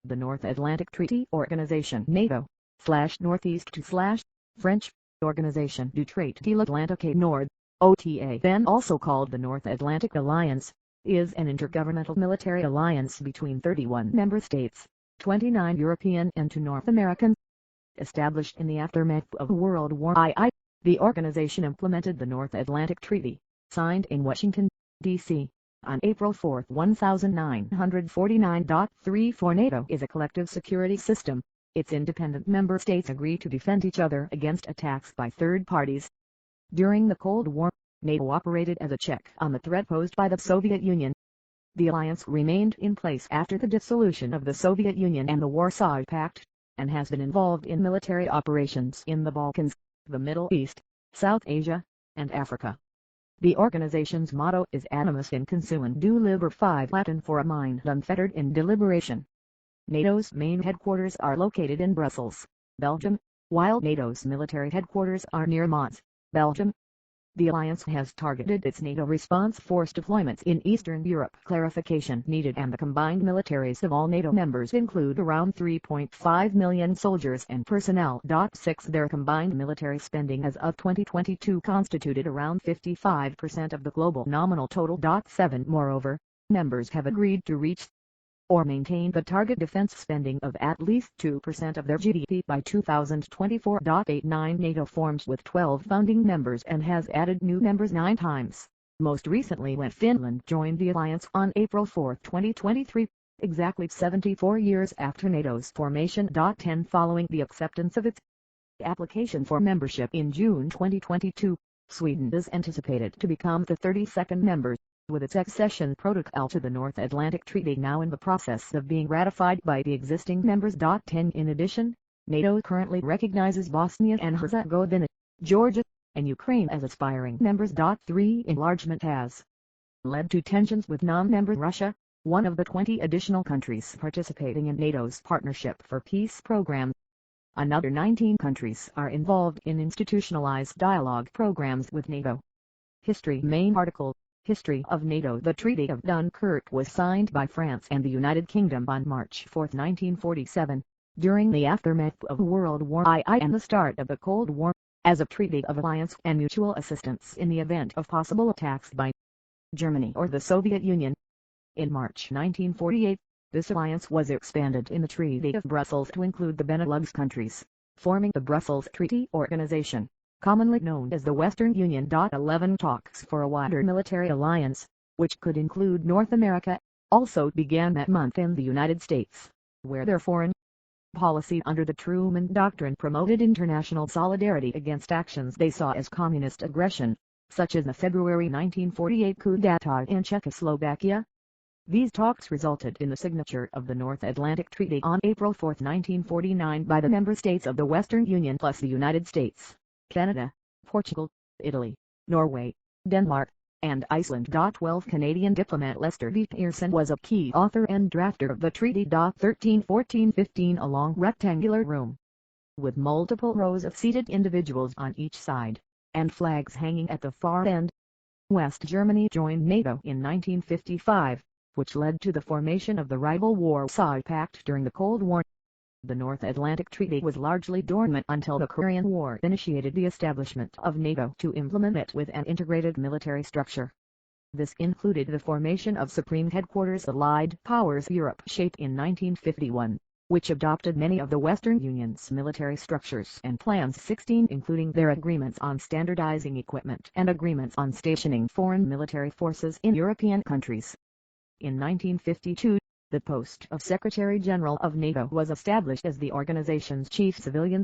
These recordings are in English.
The North Atlantic Treaty Organization NATO/Northeast to French Organisation du Traité Atlantique Nord, OTA, then also called the North Atlantic Alliance, is an intergovernmental military alliance between 31 member states, 29 European and 2 North American. Established in the aftermath of World War II, the organization implemented the North Atlantic Treaty, signed in Washington, D.C., on April 4, 1949. 34 NATO is a collective security system. Its independent member states agree to defend each other against attacks by third parties. During the Cold War, NATO operated as a check on the threat posed by the Soviet Union. The alliance remained in place after the dissolution of the Soviet Union and the Warsaw Pact, and has been involved in military operations in the Balkans, the Middle East, South Asia, and Africa. The organization's motto is Animus in Consum do Liber 5, Latin for a mind unfettered in deliberation. NATO's main headquarters are located in Brussels, Belgium, while NATO's military headquarters are near Mons, Belgium. The alliance has targeted its NATO response force deployments in Eastern Europe. Clarification needed, and the combined militaries of all NATO members include around 3.5 million soldiers and personnel. 6 Their combined military spending as of 2022 constituted around 55% of the global nominal total. 7 Moreover, members have agreed to reach or maintain the target defense spending of at least 2% of their GDP by 2024. 8 NATO forms with 12 founding members and has added new members 9 times, most recently when Finland joined the alliance on April 4, 2023, exactly 74 years after NATO's formation. 10 Following the acceptance of its application for membership in June 2022, Sweden is anticipated to become the 32nd member, with its accession protocol to the North Atlantic Treaty now in the process of being ratified by the existing members. 10 In addition, NATO currently recognizes Bosnia and Herzegovina, Georgia, and Ukraine as aspiring members. 3 Enlargement has led to tensions with non-member Russia, one of the 20 additional countries participating in NATO's Partnership for Peace program. Another 19 countries are involved in institutionalized dialogue programs with NATO. History. Main article: History of NATO. The Treaty of Dunkirk was signed by France and the United Kingdom on March 4, 1947, during the aftermath of World War II and the start of the Cold War, as a treaty of alliance and mutual assistance in the event of possible attacks by Germany or the Soviet Union. In March 1948, this alliance was expanded in the Treaty of Brussels to include the Benelux countries, forming the Brussels Treaty Organization, commonly known as the Western Union. 11 Talks for a wider military alliance, which could include North America, also began that month in the United States, where their foreign policy under the Truman Doctrine promoted international solidarity against actions they saw as communist aggression, such as the February 1948 coup d'état in Czechoslovakia. These talks resulted in the signature of the North Atlantic Treaty on April 4, 1949 by the member states of the Western Union plus the United States, Canada, Portugal, Italy, Norway, Denmark, and Iceland. 12 Canadian diplomat Lester B. Pearson was a key author and drafter of the treaty. 13 14 15 A long rectangular room, with multiple rows of seated individuals on each side, and flags hanging at the far end. West Germany joined NATO in 1955, which led to the formation of the rival Warsaw Pact during the Cold War. The North Atlantic Treaty was largely dormant until the Korean War initiated the establishment of NATO to implement it with an integrated military structure. This included the formation of Supreme Headquarters Allied Powers Europe (SHAPE) in 1951, which adopted many of the Western Union's military structures and plans. 16 Including their agreements on standardizing equipment and agreements on stationing foreign military forces in European countries. In 1952, the post of Secretary-General of NATO was established as the organization's chief civilian.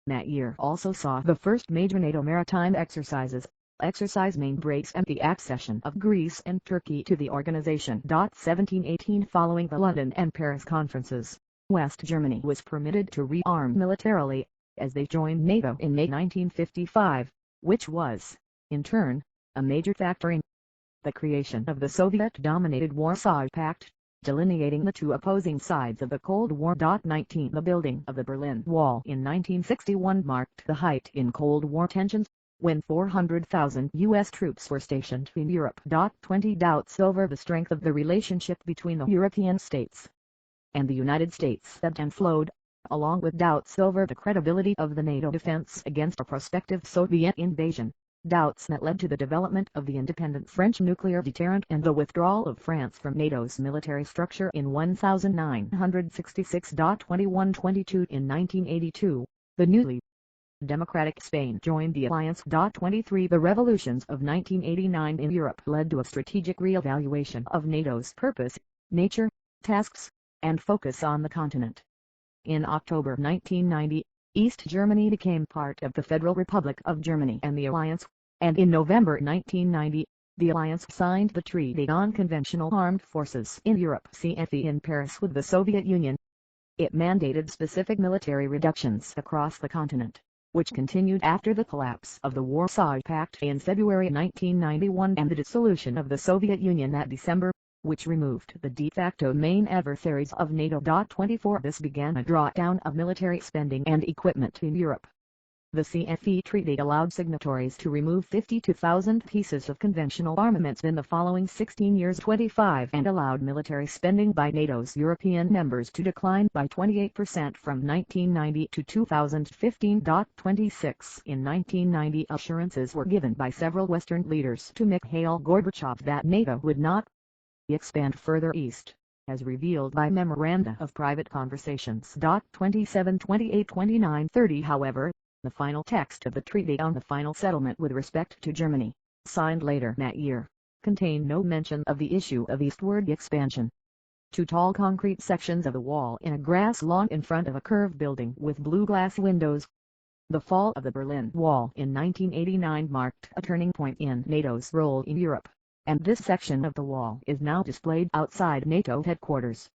That year also saw the first major NATO maritime exercises, Exercise Mainbrace, and the accession of Greece and Turkey to the organization. 17-18 Following the London and Paris conferences, West Germany was permitted to rearm militarily, as they joined NATO in May 1955, which was, in turn, a major factor in the creation of the Soviet-dominated Warsaw Pact, delineating the two opposing sides of the Cold War. 19 The building of the Berlin Wall in 1961 marked the height in Cold War tensions, when 400,000 U.S. troops were stationed in Europe. 20 Doubts over the strength of the relationship between the European states and the United States ebbed and flowed, along with doubts over the credibility of the NATO defense against a prospective Soviet invasion, doubts that led to the development of the independent French nuclear deterrent and the withdrawal of France from NATO's military structure in 1966-21-22. In 1982, the newly democratic Spain joined the alliance. 23 The revolutions of 1989 in Europe led to a strategic re-evaluation of NATO's purpose, nature, tasks, and focus on the continent. In October 1990, East Germany became part of the Federal Republic of Germany and the alliance, and in November 1990, the alliance signed the Treaty on Conventional Armed Forces in Europe (CFE) in Paris with the Soviet Union. It mandated specific military reductions across the continent, which continued after the collapse of the Warsaw Pact in February 1991 and the dissolution of the Soviet Union that December, which removed the de facto main adversaries of NATO. 24 This began a drawdown of military spending and equipment in Europe. The CFE treaty allowed signatories to remove 52,000 pieces of conventional armaments in the following 16 years 25 and allowed military spending by NATO's European members to decline by 28% from 1990 to 2015. 26 In 1990 assurances were given by several Western leaders to Mikhail Gorbachev that NATO would not expand further east, as revealed by memoranda of private conversations. 27 28 29 30 However, the final text of the treaty on the final settlement with respect to Germany, signed later that year, contained no mention of the issue of eastward expansion. Two tall concrete sections of the wall in a grass lawn in front of a curved building with blue glass windows. The fall of the Berlin Wall in 1989 marked a turning point in NATO's role in Europe, and this section of the wall is now displayed outside NATO headquarters.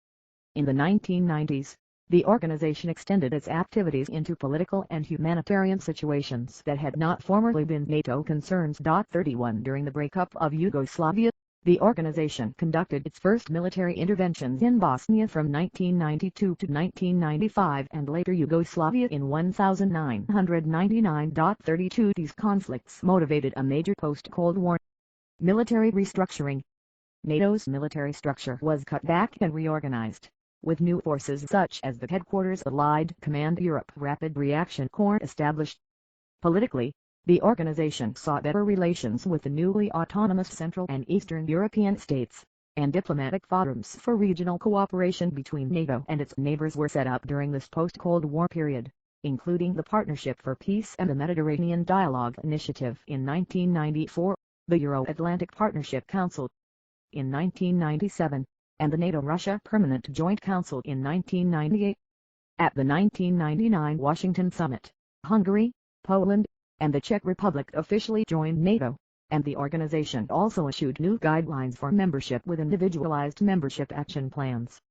In the 1990s, the organization extended its activities into political and humanitarian situations that had not formerly been NATO concerns. 31 During the breakup of Yugoslavia, the organization conducted its first military interventions in Bosnia from 1992 to 1995 and later Yugoslavia in 1999. 32 These conflicts motivated a major post-Cold War military restructuring. NATO's military structure was cut back and reorganized, with new forces such as the Headquarters Allied Command Europe Rapid Reaction Corps established. Politically, the organization sought better relations with the newly autonomous Central and Eastern European states, and diplomatic forums for regional cooperation between NATO and its neighbors were set up during this post-Cold War period, including the Partnership for Peace and the Mediterranean Dialogue Initiative in 1994, the Euro-Atlantic Partnership Council in 1997, and the NATO-Russia Permanent Joint Council in 1998. At the 1999 Washington Summit, Hungary, Poland, and the Czech Republic officially joined NATO, and the organization also issued new guidelines for membership with individualized membership action plans.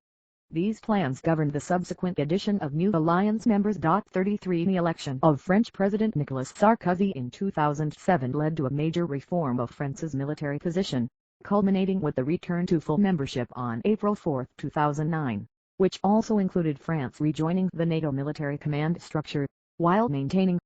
These plans governed the subsequent addition of new alliance members. 33 The election of French President Nicolas Sarkozy in 2007 led to a major reform of France's military position, culminating with the return to full membership on April 4, 2009, which also included France rejoining the NATO military command structure, while maintaining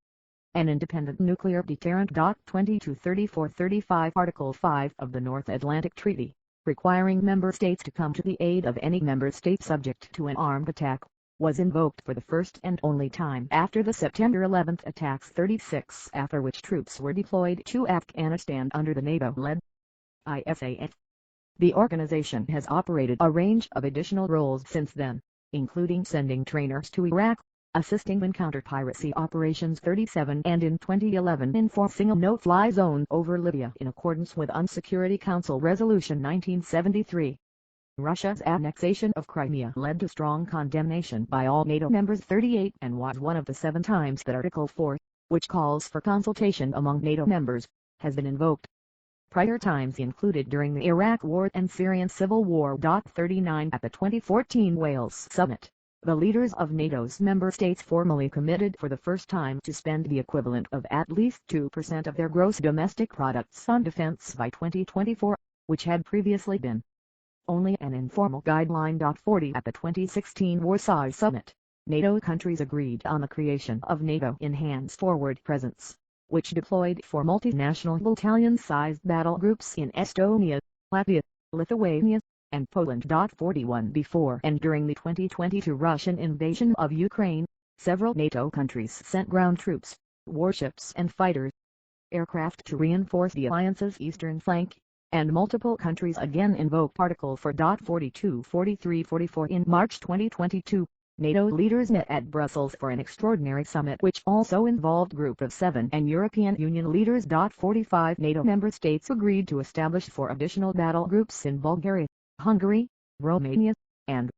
an independent nuclear deterrent. 22-34-35 Article 5 of the North Atlantic Treaty, requiring member states to come to the aid of any member state subject to an armed attack, was invoked for the first and only time after the September 11 attacks. 36 After which troops were deployed to Afghanistan under the NATO-led ISAF. The organization has operated a range of additional roles since then, including sending trainers to Iraq, assisting in counter-piracy operations 37 and in 2011 enforcing a no-fly zone over Libya in accordance with UN Security Council Resolution 1973. Russia's annexation of Crimea led to strong condemnation by all NATO members. 38 and was one of the 7 times that Article 4, which calls for consultation among NATO members, has been invoked. Prior times included during the Iraq War and Syrian Civil War. 39 At the 2014 Wales Summit, the leaders of NATO's member states formally committed for the first time to spend the equivalent of at least 2% of their gross domestic products on defense by 2024, which had previously been only an informal guideline. 40 At the 2016 Warsaw Summit, NATO countries agreed on the creation of NATO Enhanced Forward Presence, which deployed 4 multinational battalion-sized battle groups in Estonia, Latvia, Lithuania, and Poland. 41 Before and during the 2022 Russian invasion of Ukraine, several NATO countries sent ground troops, warships and fighters aircraft to reinforce the alliance's eastern flank, and multiple countries again invoked Article 4.42, 43, 44 in March 2022. NATO leaders met at Brussels for an extraordinary summit which also involved Group of 7 and European Union leaders. 45 NATO member states agreed to establish 4 additional battle groups in Bulgaria, Hungary, Romania, and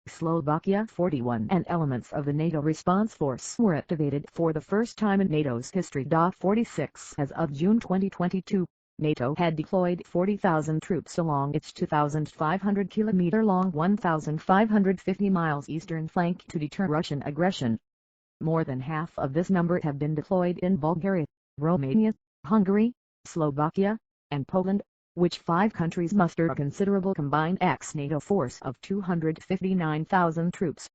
Slovakia. 41 And elements of the NATO response force were activated for the first time in NATO's history. 46 As of June 2022, NATO had deployed 40,000 troops along its 2,500 km long 1,550 miles eastern flank to deter Russian aggression. More than half of this number have been deployed in Bulgaria, Romania, Hungary, Slovakia, and Poland, which 5 countries mustered a considerable combined ex-NATO force of 259,000 troops.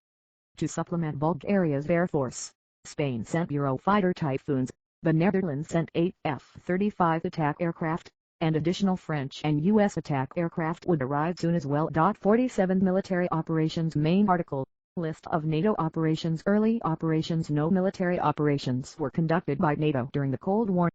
To supplement Bulgaria's air force, Spain sent Eurofighter Typhoons, the Netherlands sent 8 F-35 attack aircraft, and additional French and U.S. attack aircraft would arrive soon as well. 47 Military Operations Main Article List of NATO operations. Early operations. No military operations were conducted by NATO during the Cold War.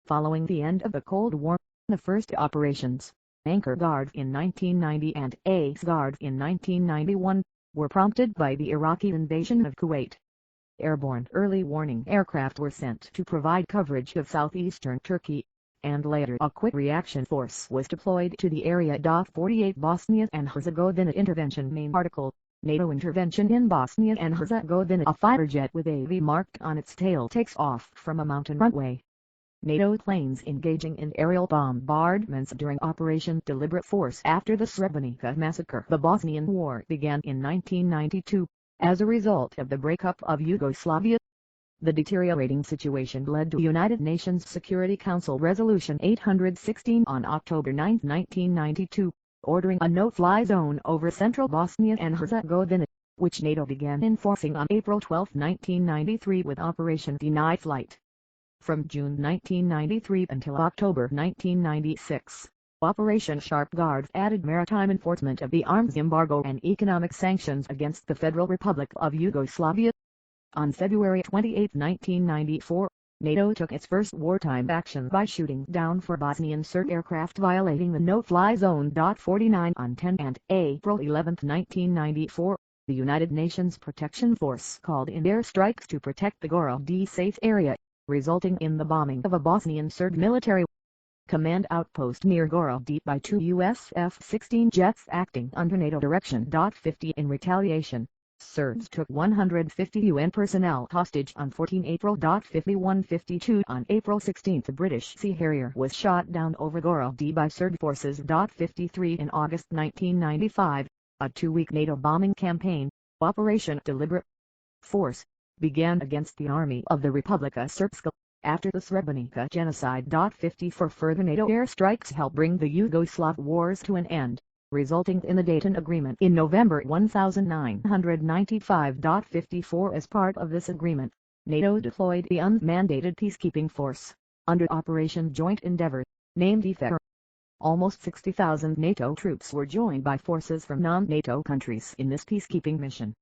Following the end of the Cold War, the first operations, Anchor Guard in 1990 and Ace Guard in 1991, were prompted by the Iraqi invasion of Kuwait. Airborne early warning aircraft were sent to provide coverage of southeastern Turkey, and later a quick reaction force was deployed to the area. 48 Bosnia and Herzegovina Intervention Main Article NATO intervention in Bosnia and Herzegovina. A fighter jet with a V marked on its tail takes off from a mountain runway. NATO planes engaging in aerial bombardments during Operation Deliberate Force after the Srebrenica massacre. The Bosnian War began in 1992, as a result of the breakup of Yugoslavia. The deteriorating situation led to United Nations Security Council Resolution 816 on October 9, 1992, ordering a no-fly zone over central Bosnia and Herzegovina, which NATO began enforcing on April 12, 1993 with Operation Deny Flight. From June 1993 until October 1996, Operation Sharp Guard added maritime enforcement of the arms embargo and economic sanctions against the Federal Republic of Yugoslavia. On February 28, 1994, NATO took its first wartime action by shooting down 4 Bosnian Serb aircraft violating the no-fly zone. 49 On 10 and April 11, 1994, the United Nations Protection Force called in airstrikes to protect the Gorodni safe area, resulting in the bombing of a Bosnian Serb military command outpost near Gorodni by 2 U.S. F-16 jets acting under NATO direction. 50 In retaliation, Serbs took 150 UN personnel hostage on 14 April. 51-52 On April 16 a British Sea Harrier was shot down over Gorodni by Serb forces. 53 In August 1995, a 2-week NATO bombing campaign, Operation Deliberate Force, began against the Army of the Republika Srpska, after the Srebrenica genocide. 54 Further NATO airstrikes helped bring the Yugoslav wars to an end, resulting in the Dayton Agreement in November 1995. 54 As part of this agreement, NATO deployed the unmandated peacekeeping force, under Operation Joint Endeavour, named EFER. Almost 60,000 NATO troops were joined by forces from non-NATO countries in this peacekeeping mission.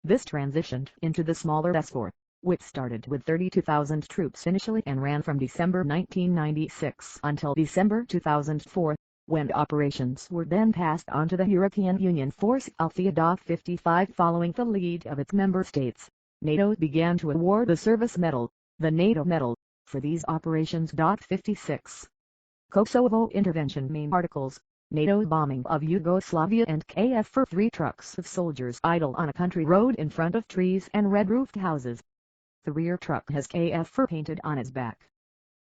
This transitioned into the smaller S4, which started with 32,000 troops initially and ran from December 1996 until December 2004, when operations were then passed on to the European Union Force Althea. 55 Following the lead of its member states, NATO began to award the Service Medal, the NATO Medal, for these operations. 56 Kosovo Intervention Main Articles NATO bombing of Yugoslavia and KFOR. 3 trucks of soldiers idle on a country road in front of trees and red-roofed houses. The rear truck has KFOR painted on its back.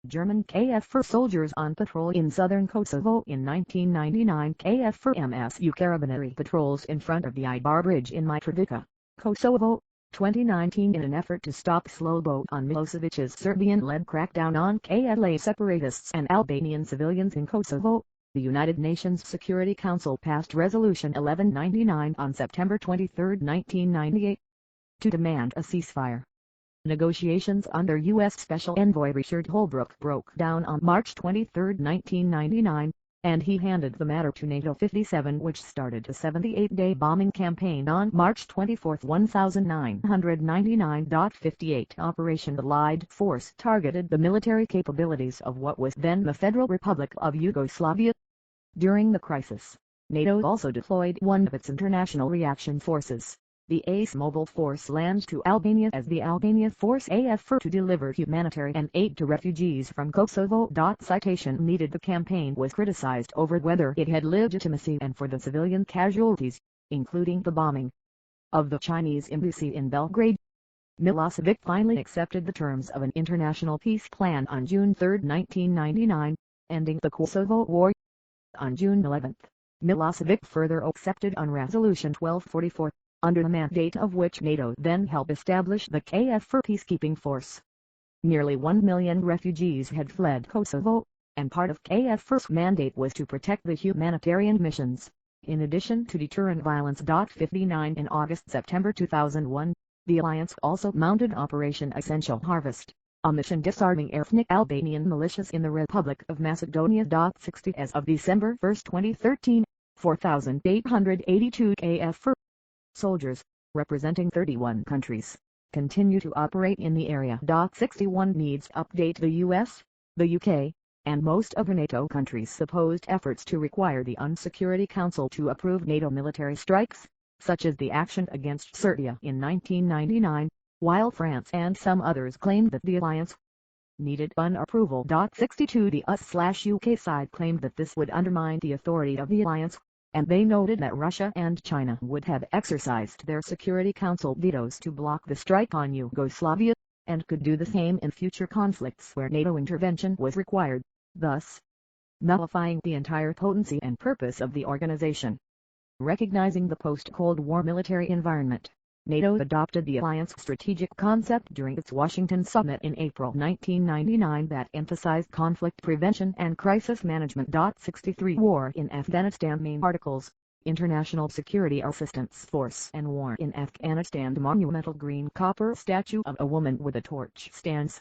German KFOR soldiers on patrol in southern Kosovo in 1999. KFOR MSU Carabinieri patrols in front of the Ibar Bridge in Mitrovica, Kosovo, 2019 in an effort to stop Slobodan Milosevic's Serbian-led crackdown on KLA separatists and Albanian civilians in Kosovo. The United Nations Security Council passed Resolution 1199 on September 23, 1998, to demand a ceasefire. Negotiations under U.S. Special Envoy Richard Holbrooke broke down on March 23, 1999, and he handed the matter to NATO 57, which started a 78-day bombing campaign on March 24, 1999. 58 Operation Allied Force targeted the military capabilities of what was then the Federal Republic of Yugoslavia. During the crisis, NATO also deployed one of its international reaction forces, the ACE Mobile Force, land to Albania as the Albania Force AFR to deliver humanitarian aid to refugees from Kosovo. Citation needed. The campaign was criticized over whether it had legitimacy and for the civilian casualties, including the bombing of the Chinese embassy in Belgrade. Milosevic finally accepted the terms of an international peace plan on June 3, 1999, ending the Kosovo War. On June 11, Milosevic further accepted on Resolution 1244, under the mandate of which NATO then helped establish the KFOR peacekeeping force. Nearly 1 million refugees had fled Kosovo, and part of KFOR's mandate was to protect the humanitarian missions, in addition to deterrent violence. 59 In August-September 2001, the alliance also mounted Operation Essential Harvest, a mission disarming ethnic Albanian militias in the Republic of Macedonia. 60 As of December 1, 2013, 4,882 KFOR soldiers, representing 31 countries, continue to operate in the area. 61 Needs update. The US, the UK, and most other NATO countries opposed efforts to require the UN Security Council to approve NATO military strikes, such as the action against Serbia in 1999, while France and some others claimed that the alliance needed UN approval. 62 The US/UK side claimed that this would undermine the authority of the alliance, and they noted that Russia and China would have exercised their Security Council vetoes to block the strike on Yugoslavia, and could do the same in future conflicts where NATO intervention was required, thus nullifying the entire potency and purpose of the organization. Recognizing the post-Cold War military environment, NATO adopted the alliance strategic concept during its Washington summit in April 1999 that emphasized conflict prevention and crisis management. 63 War in Afghanistan. Main articles: International Security Assistance Force and War in Afghanistan. The monumental green copper statue of a woman with a torch stands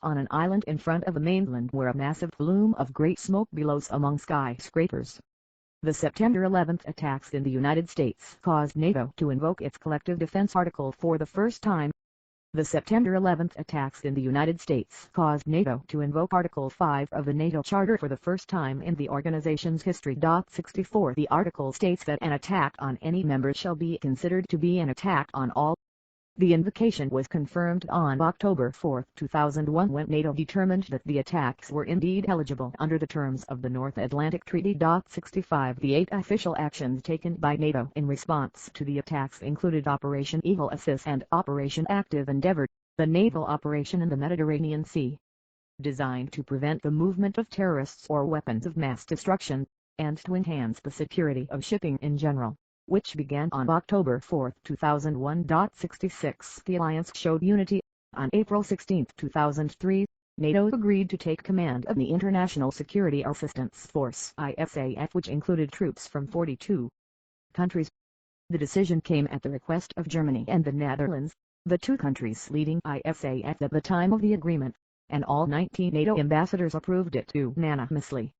on an island in front of the mainland where a massive plume of great smoke billows among skyscrapers. The September 11 attacks in the United States caused NATO to invoke its Collective Defense Article for the first time. The September 11 attacks in the United States caused NATO to invoke Article 5 of the NATO Charter for the first time in the organization's history. 64 The article states that an attack on any member shall be considered to be an attack on all. The invocation was confirmed on October 4, 2001 when NATO determined that the attacks were indeed eligible under the terms of the North Atlantic Treaty. 65 The 8 official actions taken by NATO in response to the attacks included Operation Eagle Assist and Operation Active Endeavour, the naval operation in the Mediterranean Sea, designed to prevent the movement of terrorists or weapons of mass destruction, and to enhance the security of shipping in general, which began on October 4, 2001. 66 The alliance showed unity. On April 16, 2003, NATO agreed to take command of the International Security Assistance Force (ISAF), which included troops from 42 countries. The decision came at the request of Germany and the Netherlands, the two countries leading ISAF at the time of the agreement, and all 19 NATO ambassadors approved it unanimously.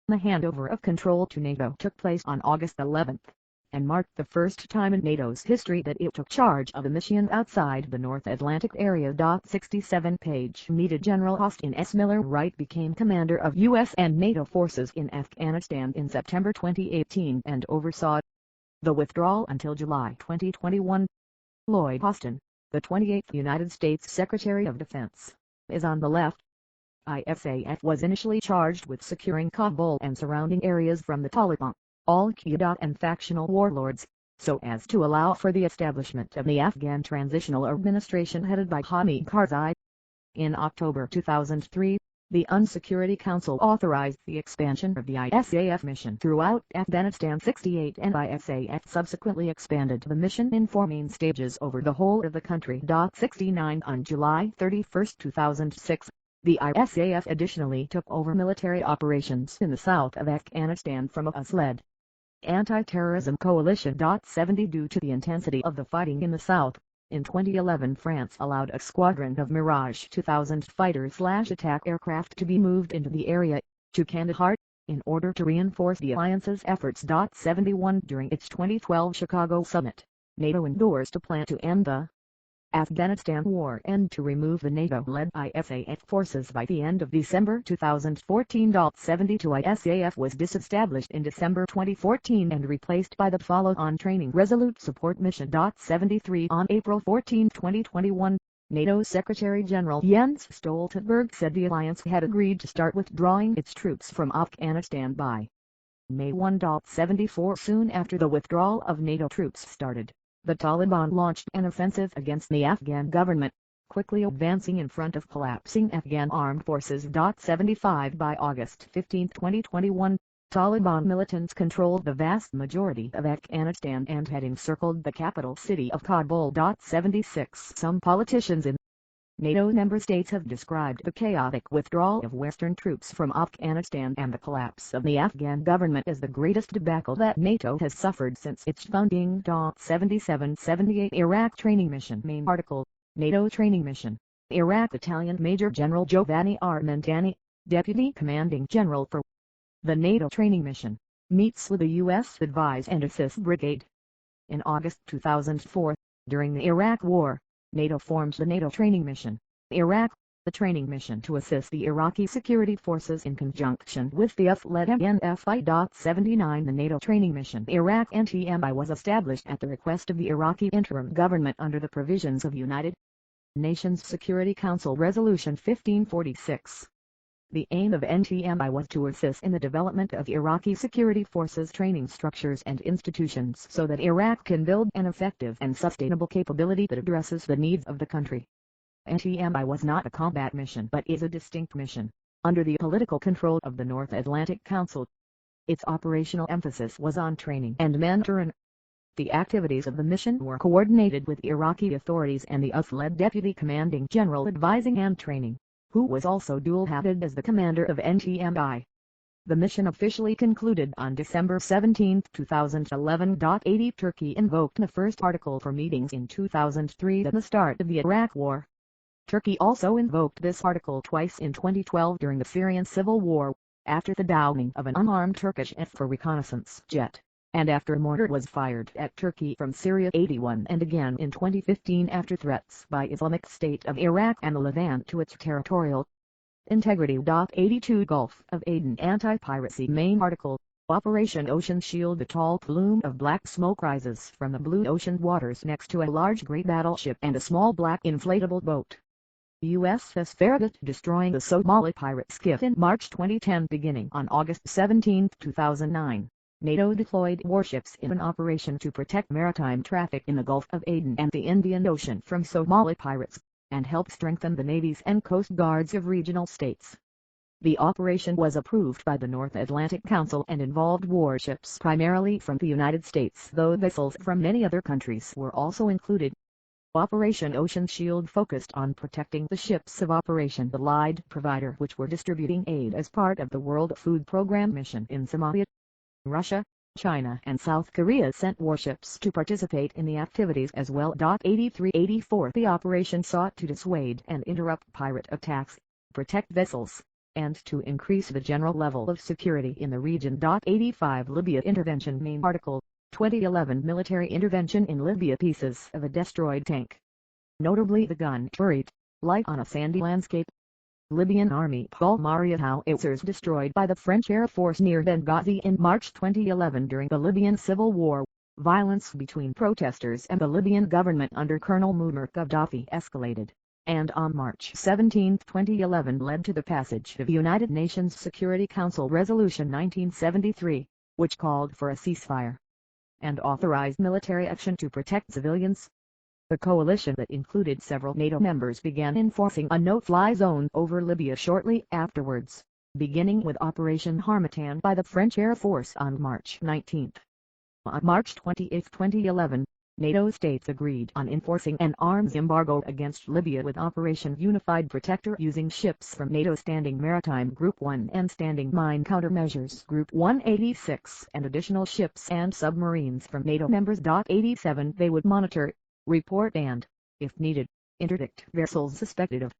The handover of control to NATO took place on August 11, and marked the first time in NATO's history that it took charge of a mission outside the North Atlantic area. 67 Page Needed. General Austin S. Miller Wright became commander of U.S. and NATO forces in Afghanistan in September 2018 and oversaw the withdrawal until July 2021. Lloyd Austin, the 28th United States Secretary of Defense, is on the left. ISAF was initially charged with securing Kabul and surrounding areas from the Taliban, Al-Qaeda and factional warlords, so as to allow for the establishment of the Afghan Transitional Administration headed by Hamid Karzai. In October 2003, the UN Security Council authorized the expansion of the ISAF mission throughout Afghanistan. 68 And ISAF subsequently expanded the mission in 4 main stages over the whole of the country. 69 On July 31, 2006, the ISAF additionally took over military operations in the south of Afghanistan from a US-led anti-terrorism coalition. 70 Due to the intensity of the fighting in the south, in 2011 France allowed a squadron of Mirage 2000 fighter/attack aircraft to be moved into the area, to Kandahar, in order to reinforce the alliance's efforts. 71 During its 2012 Chicago summit, NATO endorsed a plan to end the Afghanistan War and to remove the NATO-led ISAF forces by the end of December 2014. 72 ISAF was disestablished in December 2014 and replaced by the follow-on training Resolute Support Mission. 73 On April 14, 2021, NATO Secretary General Jens Stoltenberg said the alliance had agreed to start withdrawing its troops from Afghanistan by May 1. 74 Soon after the withdrawal of NATO troops started, the Taliban launched an offensive against the Afghan government, quickly advancing in front of collapsing Afghan armed forces. 75 By August 15, 2021, Taliban militants controlled the vast majority of Afghanistan and had encircled the capital city of Kabul. 76 Some politicians in NATO member states have described the chaotic withdrawal of Western troops from Afghanistan and the collapse of the Afghan government as the greatest debacle that NATO has suffered since its founding. 77-78 Iraq Training Mission Main article, NATO Training Mission, Iraq Battalion Major General Giovanni Armentani, Deputy Commanding General for the NATO Training Mission, meets with the U.S. Advise and Assist Brigade. In August 2004, during the Iraq War, NATO formed the NATO Training Mission, Iraq, the training mission to assist the Iraqi security forces in conjunction with the UF-led NFI. 79 The NATO Training Mission Iraq NTMI was established at the request of the Iraqi interim government under the provisions of United Nations Security Council Resolution 1546. The aim of NTMI was to assist in the development of Iraqi security forces training structures and institutions so that Iraq can build an effective and sustainable capability that addresses the needs of the country. NTMI was not a combat mission but is a distinct mission, under the political control of the North Atlantic Council. Its operational emphasis was on training and mentoring. The activities of the mission were coordinated with Iraqi authorities and the UF-led Deputy Commanding General advising and training, who was also dual-hatted as the commander of NTMI. The mission officially concluded on December 17, 2011. 80 Turkey invoked the first article for meetings in 2003 at the start of the Iraq War. Turkey also invoked this article twice in 2012 during the Syrian civil war, after the downing of an unarmed Turkish F-4 reconnaissance jet, and after a mortar was fired at Turkey from Syria 81 and again in 2015 after threats by Islamic State of Iraq and the Levant to its territorial integrity. 82 Gulf of Aden Anti-Piracy Main article, Operation Ocean Shield. A tall plume of black smoke rises from the blue ocean waters next to a large gray battleship and a small black inflatable boat. USS Farragut destroying the Somali pirate skiff in March 2010. Beginning on August 17, 2009. NATO deployed warships in an operation to protect maritime traffic in the Gulf of Aden and the Indian Ocean from Somali pirates, and help strengthen the navies and coast guards of regional states. The operation was approved by the North Atlantic Council and involved warships primarily from the United States, though vessels from many other countries were also included. Operation Ocean Shield focused on protecting the ships of Operation Allied Provider, which were distributing aid as part of the World Food Program mission in Somalia. Russia, China and South Korea sent warships to participate in the activities as well. 83-84 The operation sought to dissuade and interrupt pirate attacks, protect vessels, and to increase the general level of security in the region. 85 Libya Intervention Main article, 2011 Military intervention in Libya. Pieces of a destroyed tank, notably the gun turret, lie on a sandy landscape. Libyan Army Palmaria howitzers destroyed by the French Air Force near Benghazi in March 2011 during the Libyan civil war. Violence between protesters and the Libyan government under Colonel Muammar Gaddafi escalated, and on March 17, 2011 led to the passage of United Nations Security Council Resolution 1973, which called for a ceasefire and authorized military action to protect civilians. The coalition that included several NATO members began enforcing a no-fly zone over Libya shortly afterwards, beginning with Operation Harmattan by the French Air Force on March 19. On March 28, 2011, NATO states agreed on enforcing an arms embargo against Libya with Operation Unified Protector using ships from NATO Standing Maritime Group 1 and Standing Mine Countermeasures Group 186 and additional ships and submarines from NATO members. 87 They would monitor, report and, if needed, interdict vessels suspected of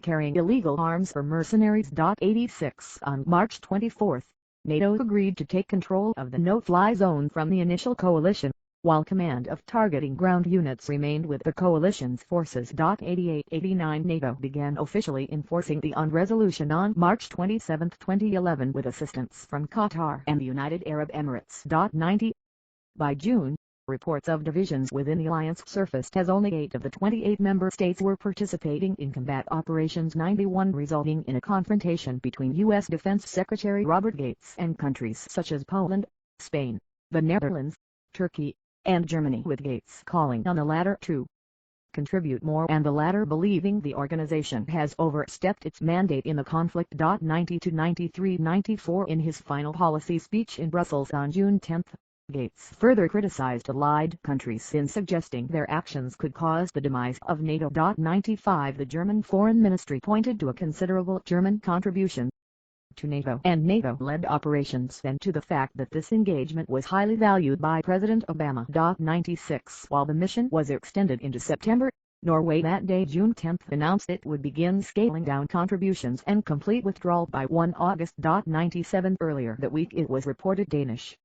carrying illegal arms for mercenaries. 86 On March 24, NATO agreed to take control of the no-fly zone from the initial coalition, while command of targeting ground units remained with the coalition's forces. 88-89 NATO began officially enforcing the UN resolution on March 27, 2011 with assistance from Qatar and the United Arab Emirates. 90. By June, reports of divisions within the alliance surfaced as only 8 of the 28 member states were participating in combat operations. 91 resulting in a confrontation between U.S. Defense Secretary Robert Gates and countries such as Poland, Spain, the Netherlands, Turkey, and Germany, with Gates calling on the latter to contribute more and the latter believing the organization has overstepped its mandate in the conflict. 93-94 In his final policy speech in Brussels on June 10, Gates further criticized allied countries in suggesting their actions could cause the demise of NATO. 95 The German Foreign Ministry pointed to a considerable German contribution to NATO and NATO-led operations and to the fact that this engagement was highly valued by President Obama. 96 While the mission was extended into September, Norway that day, June 10, announced it would begin scaling down contributions and complete withdrawal by 1 August. 97 Earlier that week it was reported Danish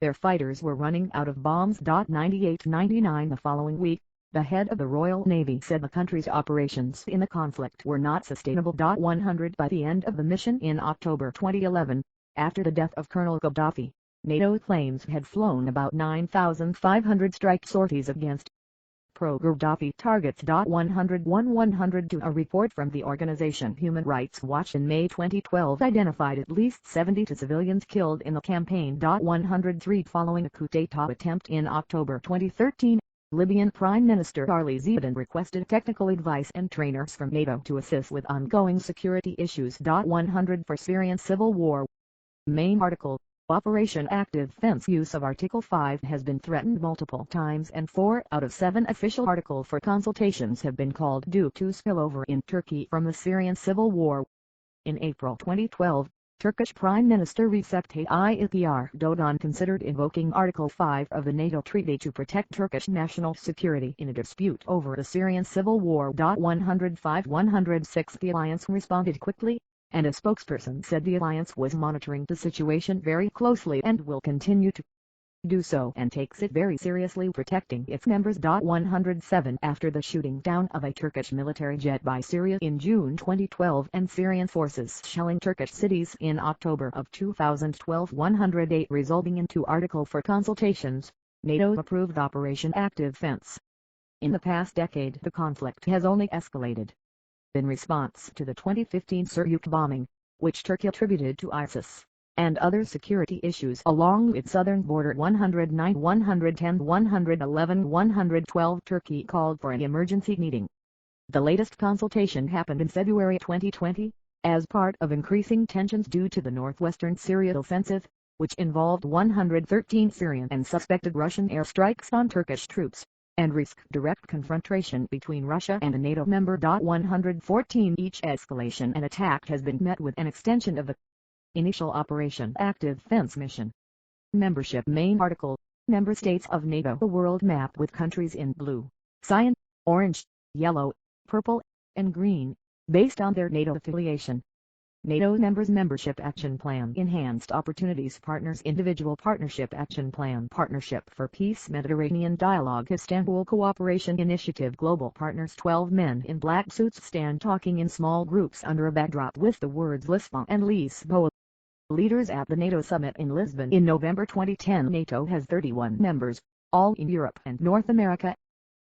their fighters were running out of bombs. 98-99 The following week, the head of the Royal Navy said the country's operations in the conflict were not sustainable. 100 By the end of the mission in October 2011, after the death of Colonel Gaddafi, NATO planes had flown about 9,500 strike sorties against pro-Gaddafi targets. 102 A report from the organization Human Rights Watch in May 2012 identified at least 72 civilians killed in the campaign. 103 Following a coup d'etat attempt in October 2013, Libyan Prime Minister Ali Zidane requested technical advice and trainers from NATO to assist with ongoing security issues. 100 For Syrian civil war. Main article, Operation Active Fence. Use of Article 5 has been threatened multiple times and 4 out of 7 official article for consultations have been called due to spillover in Turkey from the Syrian civil war. In April 2012, Turkish Prime Minister Recep Tayyip Erdogan considered invoking Article 5 of the NATO treaty to protect Turkish national security in a dispute over the Syrian civil war. 105-106 The alliance responded quickly, and a spokesperson said the alliance was monitoring the situation very closely and will continue to do so and takes it very seriously, protecting its members. 107 After the shooting down of a Turkish military jet by Syria in June 2012 and Syrian forces shelling Turkish cities in October of 2012, 108 resulting in 2 article for consultations, NATO approved Operation Active Fence. In the past decade the conflict has only escalated. In response to the 2015 Kirkuk bombing, which Turkey attributed to ISIS, and other security issues along its southern border. 109, 110, 111, 112 Turkey called for an emergency meeting. The latest consultation happened in February 2020, as part of increasing tensions due to the northwestern Syria offensive, which involved 113 Syrian and suspected Russian airstrikes on Turkish troops, and risked direct confrontation between Russia and a NATO member. 114 Each escalation and attack has been met with an extension of the initial Operation Active Fence mission. Membership. Main article, Member States of NATO. A world map with countries in blue, cyan, orange, yellow, purple, and green, based on their NATO affiliation. NATO members. Membership Action Plan. Enhanced Opportunities. Partners. Individual Partnership Action Plan. Partnership for Peace. Mediterranean Dialogue. Istanbul Cooperation Initiative. Global Partners. 12 men in black suits stand talking in small groups under a backdrop with the words Lisbon and Lisboa. Leaders at the NATO summit in Lisbon in November 2010. NATO has 31 members, all in Europe and North America.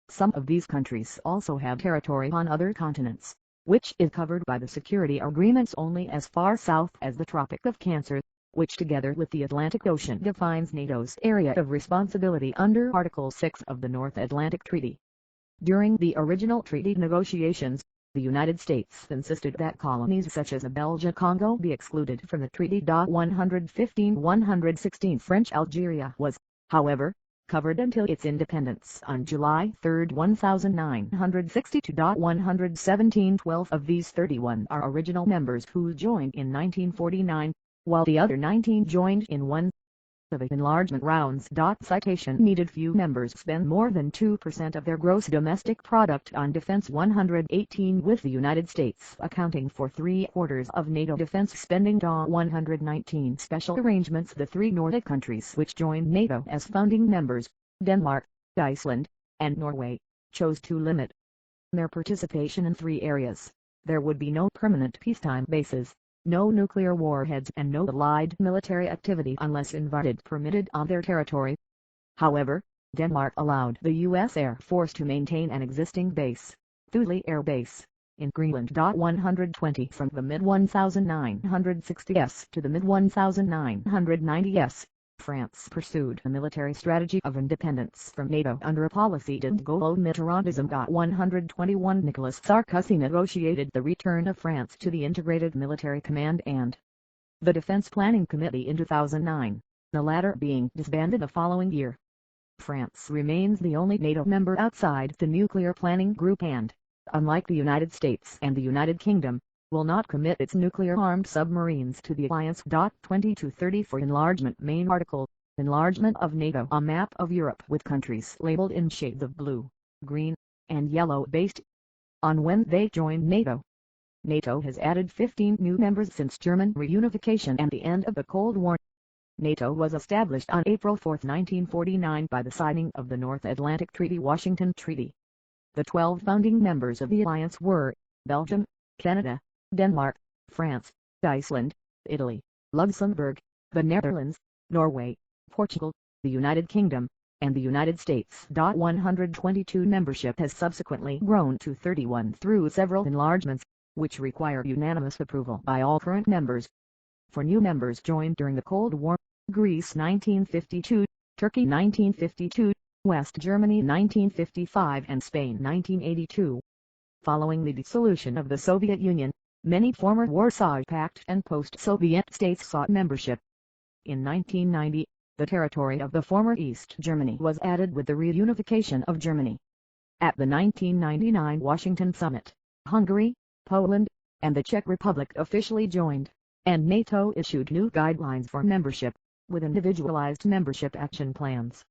Some of these countries also have territory on other continents, which is covered by the security agreements only as far south as the Tropic of Cancer, which together with the Atlantic Ocean defines NATO's area of responsibility under Article 6 of the North Atlantic Treaty. During the original treaty negotiations, the United States insisted that colonies such as the Belgian-Congo be excluded from the treaty. 115-116 French Algeria was, however, covered until its independence on July 3, 1962. 117 12 of these 31 are original members who joined in 1949, while the other 19 joined in of enlargement rounds. Citation needed. Few members spend more than 2% of their gross domestic product on defense. 118 with the United States accounting for 3/4 of NATO defense spending. 119 special arrangements. The three Nordic countries which joined NATO as founding members, Denmark, Iceland, and Norway, chose to limit their participation in three areas. There would be no permanent peacetime bases, no nuclear warheads, and no allied military activity unless invited permitted on their territory. However, Denmark allowed the U.S. Air Force to maintain an existing base, Thule Air Base, in Greenland. 120 from the mid-1960s to the mid-1990s. France pursued a military strategy of independence from NATO under a policy de Gaulle Mitterrandism. 121 Nicolas Sarkozy negotiated the return of France to the Integrated Military Command and the Defense Planning Committee in 2009, the latter being disbanded the following year. France remains the only NATO member outside the Nuclear Planning Group and, unlike the United States and the United Kingdom, will not commit its nuclear-armed submarines to the alliance. 2234 Enlargement. Main article, Enlargement of NATO. A map of Europe with countries labeled in shades of blue, green, and yellow based on when they joined NATO. NATO has added 15 new members since German reunification and the end of the Cold War. NATO was established on April 4, 1949 by the signing of the North Atlantic Treaty. Washington Treaty. The 12 founding members of the alliance were Belgium, Canada, Denmark, France, Iceland, Italy, Luxembourg, the Netherlands, Norway, Portugal, the United Kingdom, and the United States. 122 membership has subsequently grown to 31 through several enlargements, which require unanimous approval by all current members. For new members joined during the Cold War, Greece 1952, Turkey 1952, West Germany 1955 and Spain 1982. Following the dissolution of the Soviet Union, many former Warsaw Pact and post-Soviet states sought membership. In 1990, the territory of the former East Germany was added with the reunification of Germany. At the 1999 Washington Summit, Hungary, Poland, and the Czech Republic officially joined, and NATO issued new guidelines for membership, with individualized membership action plans.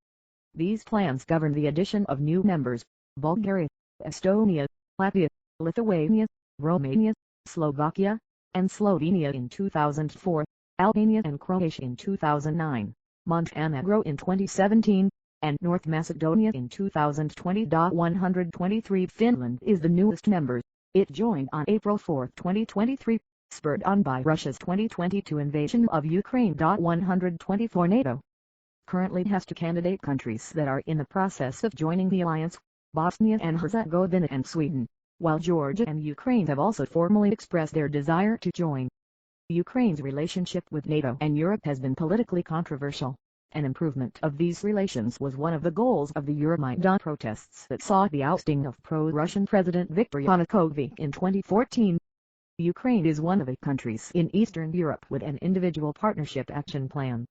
These plans govern the addition of new members: Bulgaria, Estonia, Latvia, Lithuania, Romania, Slovakia, and Slovenia in 2004, Albania and Croatia in 2009, Montenegro in 2017, and North Macedonia in 2020. 123 Finland is the newest member. It joined on April 4, 2023, spurred on by Russia's 2022 invasion of Ukraine. 124 NATO currently has 2 candidate countries that are in the process of joining the alliance, Bosnia and Herzegovina and Sweden, while Georgia and Ukraine have also formally expressed their desire to join. Ukraine's relationship with NATO and Europe has been politically controversial. An improvement of these relations was one of the goals of the Euromaidan protests that saw the ousting of pro-Russian President Viktor Yanukovych in 2014. Ukraine is one of the countries in Eastern Europe with an individual partnership action plan.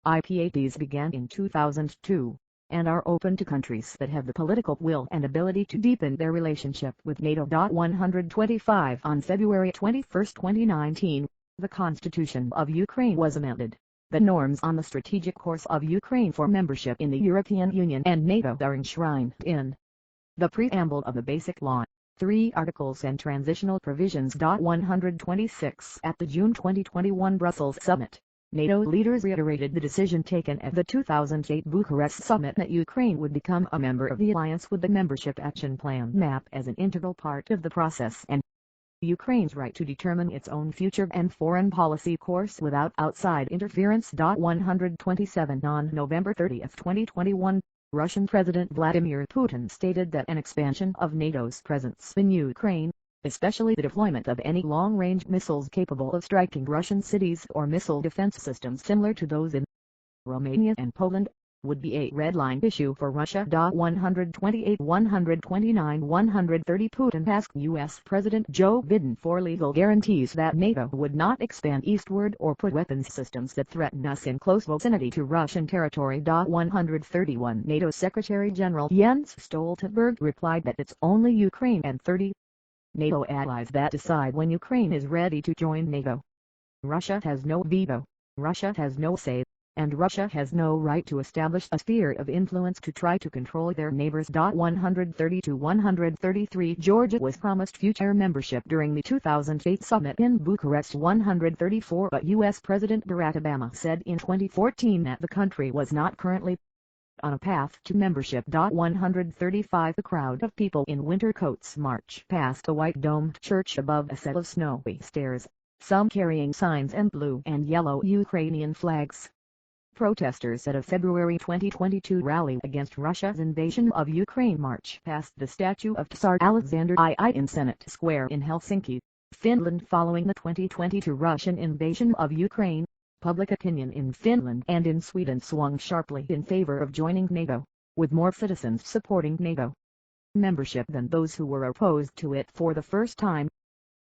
IPAPs began in 2002, and are open to countries that have the political will and ability to deepen their relationship with NATO. 125 On February 21, 2019, the Constitution of Ukraine was amended. The norms on the strategic course of Ukraine for membership in the European Union and NATO are enshrined in the preamble of the Basic Law, 3 articles and transitional provisions. 126 At the June 2021 Brussels Summit, NATO leaders reiterated the decision taken at the 2008 Bucharest Summit that Ukraine would become a member of the alliance with the Membership Action Plan map as an integral part of the process, and Ukraine's right to determine its own future and foreign policy course without outside interference. 127 On November 30, 2021, Russian President Vladimir Putin stated that an expansion of NATO's presence in Ukraine, especially the deployment of any long-range missiles capable of striking Russian cities or missile defense systems similar to those in Romania and Poland, would be a red line issue for Russia. 128 129 130 Putin asked U.S. President Joe Biden for legal guarantees that NATO would not expand eastward or put weapons systems that threaten us in close vicinity to Russian territory. 131 NATO Secretary General Jens Stoltenberg replied that it's only Ukraine and 30 NATO allies that decide when Ukraine is ready to join NATO. Russia has no veto. Russia has no say. and Russia has no right to establish a sphere of influence to try to control their neighbors. 130-133 Georgia was promised future membership during the 2008 summit in Bucharest. 134 But U.S. President Barack Obama said in 2014 that the country was not currently on a path to membership. 135 A crowd of people in winter coats march past a white domed church above a set of snowy stairs, some carrying signs and blue and yellow Ukrainian flags. Protesters at a February 2022 rally against Russia's invasion of Ukraine march past the statue of Tsar Alexander II in Senate Square in Helsinki, Finland following the 2022 Russian invasion of Ukraine. Public opinion in Finland and in Sweden swung sharply in favor of joining NATO, with more citizens supporting NATO membership than those who were opposed to it for the first time.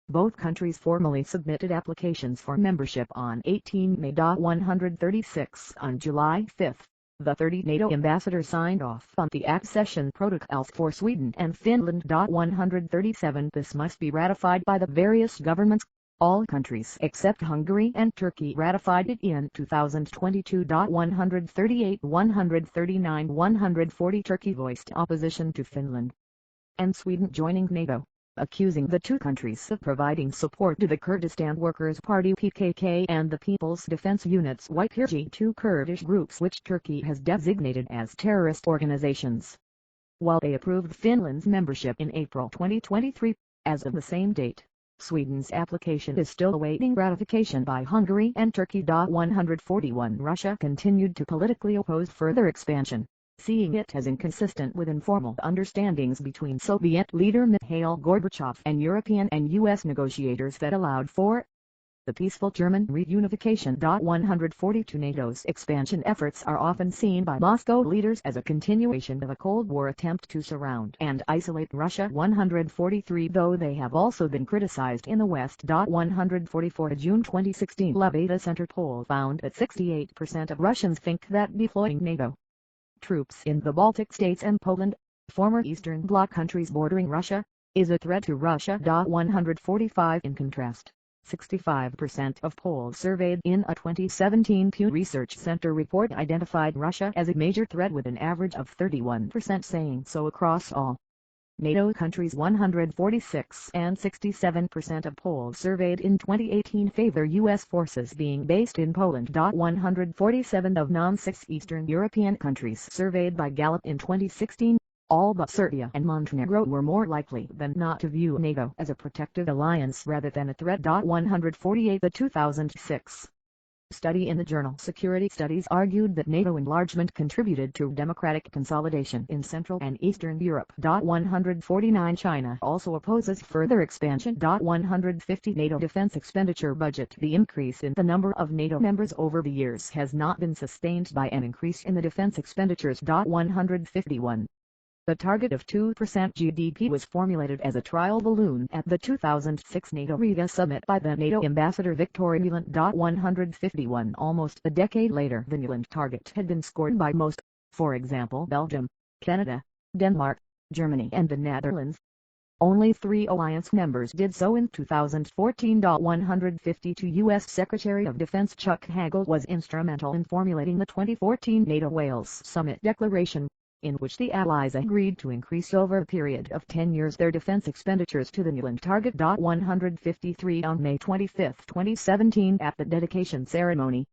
Both countries formally submitted applications for membership on 18 May. 136 On July 5, the 30 NATO ambassadors signed off on the accession protocols for Sweden and Finland. 137 This must be ratified by the various governments. All countries except Hungary and Turkey ratified it in 2022. 138 139 140 Turkey voiced opposition to Finland and Sweden joining NATO, accusing the two countries of providing support to the Kurdistan Workers' Party PKK and the People's Defense Unit's YPG, two Kurdish groups which Turkey has designated as terrorist organizations. While they approved Finland's membership in April 2023, as of the same date, Sweden's application is still awaiting ratification by Hungary and Turkey. 141 Russia continued to politically oppose further expansion, seeing it as inconsistent with informal understandings between Soviet leader Mikhail Gorbachev and European and U.S. negotiators that allowed for the peaceful German reunification. 142 NATO's expansion efforts are often seen by Moscow leaders as a continuation of a Cold War attempt to surround and isolate Russia. 143 Though they have also been criticized in the West. 144 A June 2016 Levada Center poll found that 68% of Russians think that deploying NATO troops in the Baltic states and Poland, former Eastern Bloc countries bordering Russia, is a threat to Russia. 145 In contrast, 65% of Poles surveyed in a 2017 Pew Research Center report identified Russia as a major threat, with an average of 31% saying so across all NATO countries. 146 and 67% of Poles surveyed in 2018 favor U.S. forces being based in Poland. 147 of non-6 Eastern European countries surveyed by Gallup in 2016, all but Serbia and Montenegro, were more likely than not to view NATO as a protective alliance rather than a threat. 148 The 2006 study in the journal Security Studies argued that NATO enlargement contributed to democratic consolidation in Central and Eastern Europe. 149 China also opposes further expansion. 150 NATO defense expenditure budget. The increase in the number of NATO members over the years has not been sustained by an increase in the defense expenditures. 151 The target of 2% GDP was formulated as a trial balloon at the 2006 NATO Riga summit by the NATO ambassador Victor Nuland. 151 Almost a decade later, the Nuland target had been scored by most, for example Belgium, Canada, Denmark, Germany and the Netherlands. Only 3 alliance members did so in 2014. 152 U.S. Secretary of Defense Chuck Hagel was instrumental in formulating the 2014 NATO Wales Summit Declaration, in which the Allies agreed to increase over a period of 10 years their defense expenditures to the Nuland target. 153 On May 25, 2017, at the dedication ceremony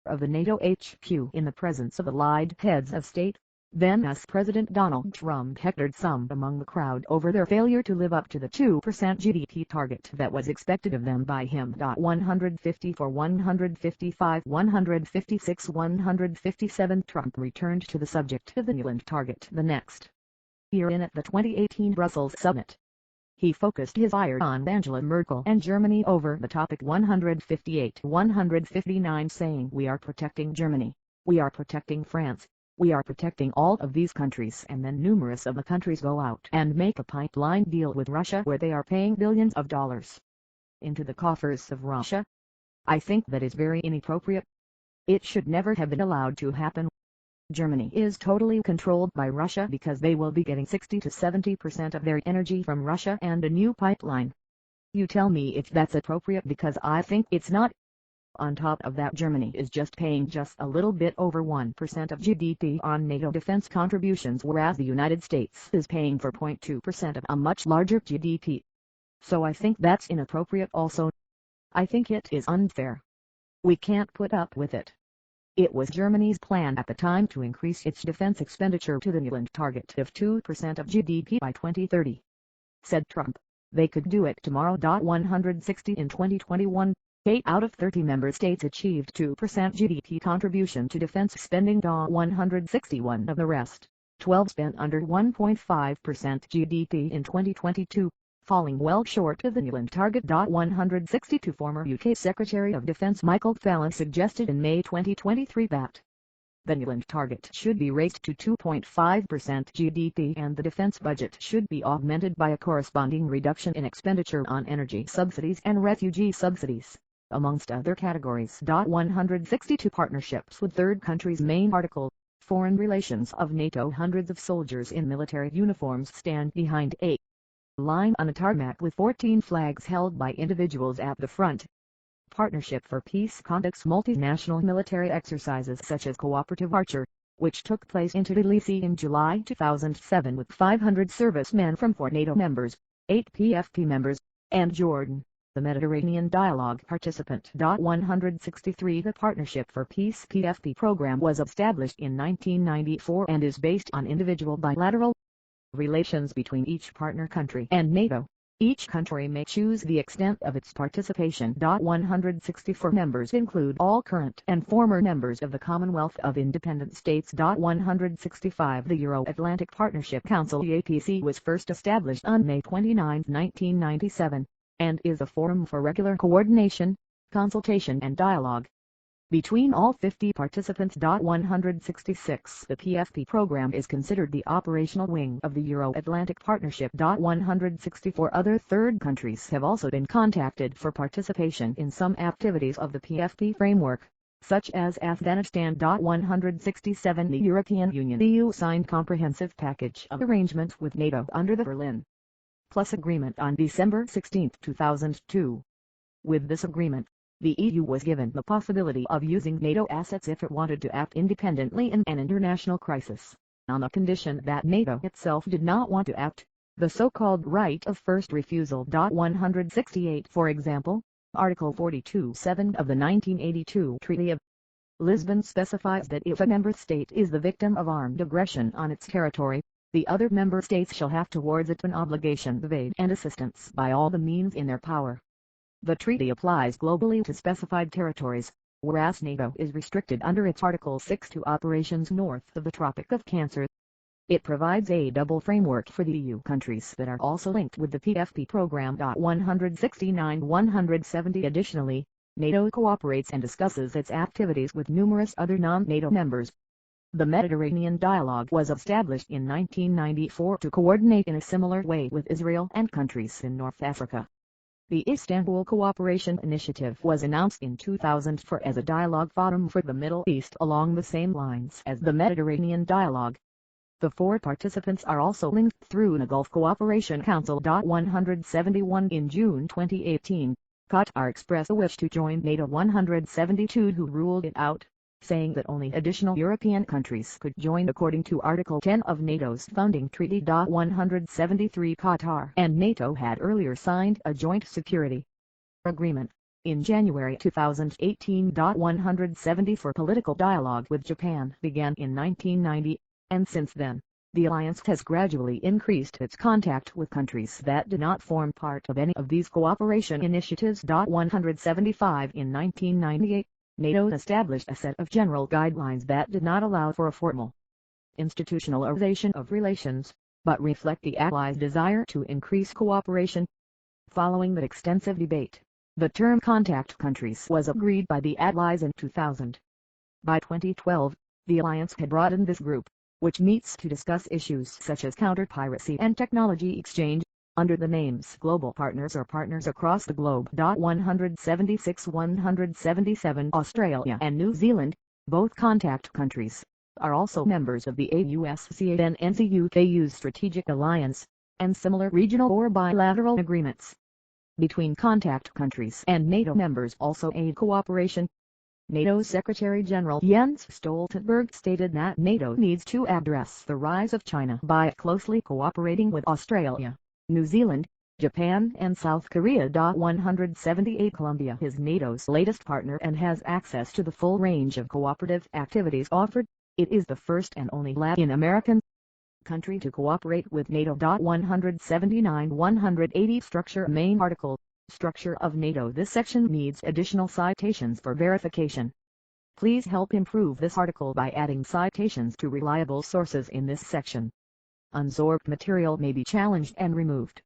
of the NATO HQ in the presence of allied heads of state, then US President Donald Trump hectored some among the crowd over their failure to live up to the 2% GDP target that was expected of them by him. 154 155 156 157 Trump returned to the subject of the Nuland target the next year at the 2018 Brussels summit. He focused his ire on Angela Merkel and Germany over the topic. 158 159 saying, "We are protecting Germany, we are protecting France, we are protecting all of these countries," and then numerous of the countries go out and make a pipeline deal with Russia where they are paying billions of dollars into the coffers of Russia. I think that is very inappropriate. It should never have been allowed to happen. Germany is totally controlled by Russia because they will be getting 60 to 70% of their energy from Russia and a new pipeline. You tell me if that's appropriate, because I think it's not. On top of that, Germany is paying just a little bit over 1% of GDP on NATO defense contributions, whereas the United States is paying for 0.2% of a much larger GDP. So I think that's inappropriate also. I think it is unfair. We can't put up with it. It was Germany's plan at the time to increase its defense expenditure to the UN target of 2% of GDP by 2030. Said Trump, they could do it tomorrow. 160 in 2021, 8 out of 30 member states achieved 2% GDP contribution to defense spending. 161 of the rest, 12 spent under 1.5% GDP in 2022, falling well short of the UN target. 162 Former UK Secretary of Defence Michael Fallon suggested in May 2023 that the UN target should be raised to 2.5% GDP and the defence budget should be augmented by a corresponding reduction in expenditure on energy subsidies and refugee subsidies, amongst other categories. 162 Partnerships with third countries. Main article, Foreign Relations of NATO. Hundreds of soldiers in military uniforms stand behind a line on a tarmac with 14 flags held by individuals at the front. Partnership for Peace conducts multinational military exercises such as Cooperative Archer, which took place in Tbilisi in July 2007 with 500 servicemen from 4 NATO members, 8 PFP members, and Jordan, the Mediterranean Dialogue participant. 163 The Partnership for Peace PFP program was established in 1994 and is based on individual bilateral relations between each partner country and NATO. Each country may choose the extent of its participation. 164 members include all current and former members of the Commonwealth of Independent States. 165 The Euro-Atlantic Partnership Council (EAPC) was first established on May 29, 1997, and is a forum for regular coordination, consultation and dialogue between all 50 participants. 166 The PFP program is considered the operational wing of the Euro-Atlantic Partnership. 164 Other third countries have also been contacted for participation in some activities of the PFP framework, such as Afghanistan. 167 The European Union (EU) signed comprehensive package of arrangements with NATO under the Berlin Plus Agreement on December 16, 2002. With this agreement, the EU was given the possibility of using NATO assets if it wanted to act independently in an international crisis, on the condition that NATO itself did not want to act, the so-called right of first refusal. 168 For example, Article 42(7) of the 1982 Treaty of Lisbon specifies that if a member state is the victim of armed aggression on its territory, the other member states shall have towards it an obligation of aid and assistance by all the means in their power. The treaty applies globally to specified territories, whereas NATO is restricted under its Article 6 to operations north of the Tropic of Cancer. It provides a double framework for the EU countries that are also linked with the PFP program. 169-170 Additionally, NATO cooperates and discusses its activities with numerous other non-NATO members. The Mediterranean Dialogue was established in 1994 to coordinate in a similar way with Israel and countries in North Africa. The Istanbul Cooperation Initiative was announced in 2004 as a dialogue forum for the Middle East along the same lines as the Mediterranean Dialogue. The 4 participants are also linked through the Gulf Cooperation Council. 171 In June 2018, Qatar expressed a wish to join NATO. 172 Who ruled it out, saying that only additional European countries could join according to Article 10 of NATO's founding treaty. 173 Qatar and NATO had earlier signed a joint security agreement in January 2018. 174 Political dialogue with Japan began in 1990, and since then, the alliance has gradually increased its contact with countries that did not form part of any of these cooperation initiatives. 175 In 1998, NATO established a set of general guidelines that did not allow for a formal institutionalization of relations, but reflect the Allies' desire to increase cooperation. Following the extensive debate, the term contact countries was agreed by the Allies in 2000. By 2012, the alliance had broadened this group, which meets to discuss issues such as counter-piracy and technology exchange, under the names Global Partners or Partners Across the Globe. 176-177 Australia and New Zealand, both contact countries, are also members of the AUSCAN-NCUKU's Strategic Alliance, and similar regional or bilateral agreements. between contact countries and NATO members also aid cooperation. NATO Secretary-General Jens Stoltenberg stated that NATO needs to address the rise of China by closely cooperating with Australia, New Zealand, Japan and South Korea. 178 Colombia is NATO's latest partner and has access to the full range of cooperative activities offered. It is the first and only Latin American country to cooperate with NATO. 179-180 Structure Main Article Structure of NATO. This section needs additional citations for verification. Please help improve this article by adding citations to reliable sources in this section. Unsorbed material may be challenged and removed.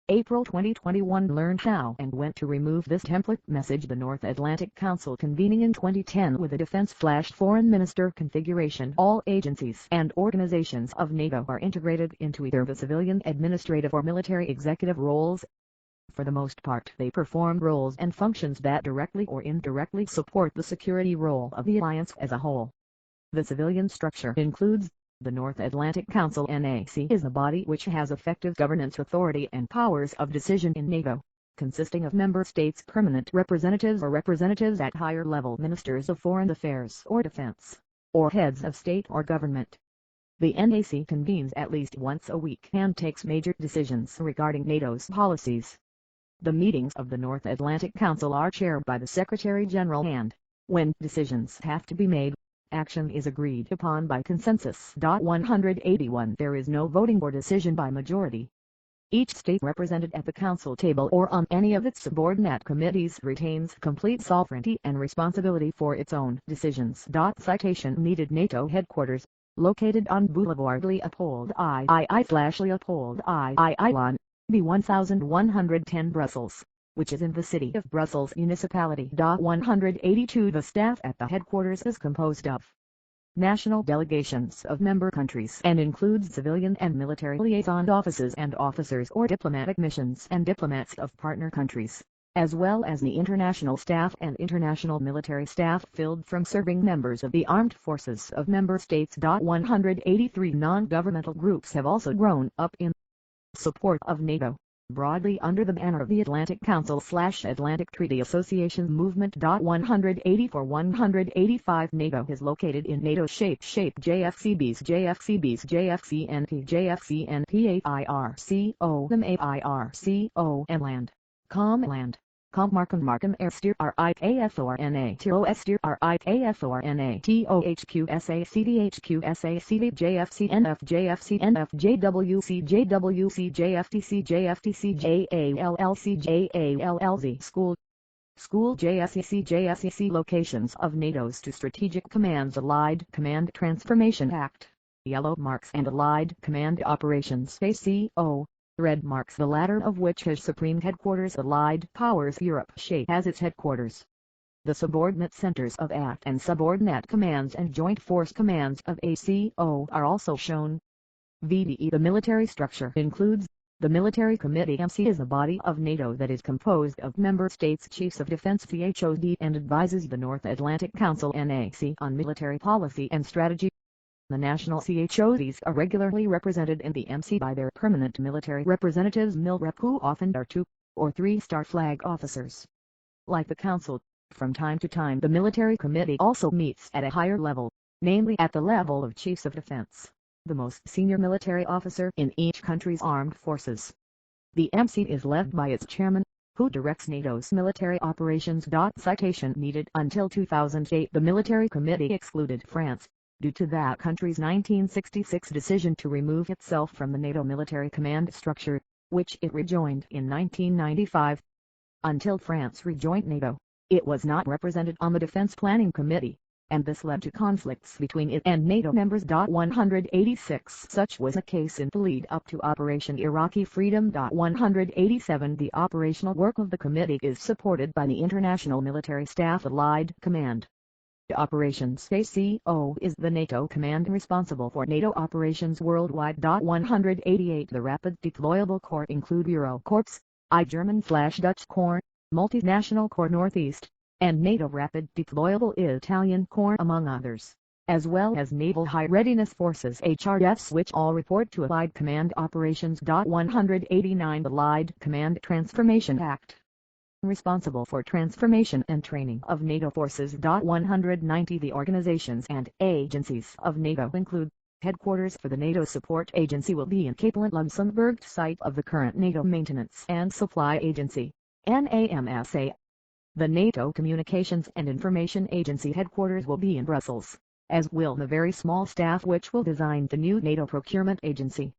April 2021 Learn how and when to remove this template message. The North Atlantic Council convening in 2010 with a defense/foreign minister configuration. All agencies and organizations of NATO are integrated into either the civilian administrative or military executive roles. For the most part, they perform roles and functions that directly or indirectly support the security role of the alliance as a whole. The civilian structure includes the North Atlantic Council. NAC is the body which has effective governance authority and powers of decision in NATO, consisting of member states' permanent representatives or representatives at higher level, ministers of foreign affairs or defense, or heads of state or government. The NAC convenes at least once a week and takes major decisions regarding NATO's policies. The meetings of the North Atlantic Council are chaired by the Secretary-General and, when decisions have to be made, action is agreed upon by consensus. 181 There is no voting or decision by majority. Each state represented at the council table or on any of its subordinate committees retains complete sovereignty and responsibility for its own decisions. Citation needed. NATO headquarters, located on Boulevard Leopold III/Leopold III B1110 Brussels, which is in the city of Brussels municipality. 182 The staff at the headquarters is composed of national delegations of member countries and includes civilian and military liaison offices and officers or diplomatic missions and diplomats of partner countries, as well as the international staff and international military staff filled from serving members of the armed forces of member states. 183 Non-governmental groups have also grown up in support of NATO, broadly under the banner of the Atlantic Council/Atlantic Treaty Association Movement. 184-185 NATO is located in NATO shape JFCBs JFCNP AIRCO and Land, Land, Markham Airsteer RIKFORNA TOSteer RIKFORNA TOHQSACDHQSACD JFCNF JFCNF JWC JALLC School JSEC Locations of NATO's two strategic commands. Allied Command Transformation Act, yellow marks, and Allied Command Operations ACO, red marks, the latter of which has supreme headquarters. Allied Powers Europe has its headquarters. The subordinate centers of ACT and subordinate commands and joint force commands of ACO are also shown. VDE The military structure includes the Military Committee. MC is a body of NATO that is composed of member states' chiefs of defense CHOD and advises the North Atlantic Council NAC on military policy and strategy. The national CHODs are regularly represented in the MC by their permanent military representatives MILREP, who often are 2- or 3-star flag officers. Like the Council, from time to time the Military Committee also meets at a higher level, namely at the level of Chiefs of Defense, the most senior military officer in each country's armed forces. The MC is led by its chairman, who directs NATO's military operations. Citation needed. Until 2008 the Military Committee excluded France, due to that country's 1966 decision to remove itself from the NATO military command structure, which it rejoined in 1995. Until France rejoined NATO, it was not represented on the Defense Planning Committee, and this led to conflicts between it and NATO members. 186 Such was the case in the lead up to Operation Iraqi Freedom. 187 The operational work of the committee is supported by the International Military Staff Allied Command. Operations ACO is the NATO command responsible for NATO operations worldwide. 188 The Rapid Deployable Corps include Eurocorps, German/Dutch Corps, Multinational Corps Northeast, and NATO Rapid Deployable Italian Corps, among others. as well as Naval High Readiness Forces HRFs, which all report to Allied Command Operations. 189 Allied Command Transformation Act, responsible for transformation and training of NATO forces. 190 The organizations and agencies of NATO include: headquarters for the NATO Support Agency will be in Capelin, Luxembourg, site of the current NATO Maintenance and Supply Agency, NAMSA. The NATO Communications and Information Agency headquarters will be in Brussels, as will the very small staff which will design the new NATO Procurement Agency.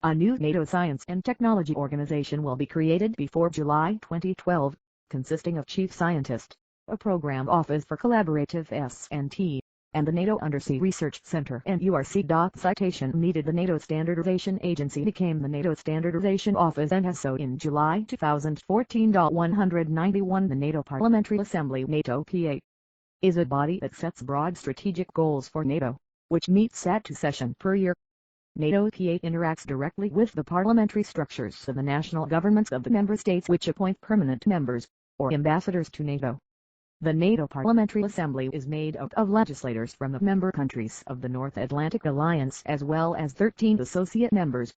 A new NATO Science and Technology Organization will be created before July 2012, consisting of Chief Scientist, a Program Office for Collaborative S&T, and the NATO Undersea Research Center and URC. Citation needed. The NATO Standardization Agency became the NATO Standardization Office and has so in July 2014. 191 The NATO Parliamentary Assembly NATO PA is a body that sets broad strategic goals for NATO, which meets at 2 sessions per year. NATO PA interacts directly with the parliamentary structures of the national governments of the member states, which appoint permanent members, or ambassadors to NATO. The NATO Parliamentary Assembly is made up of legislators from the member countries of the North Atlantic Alliance as well as 13 associate members.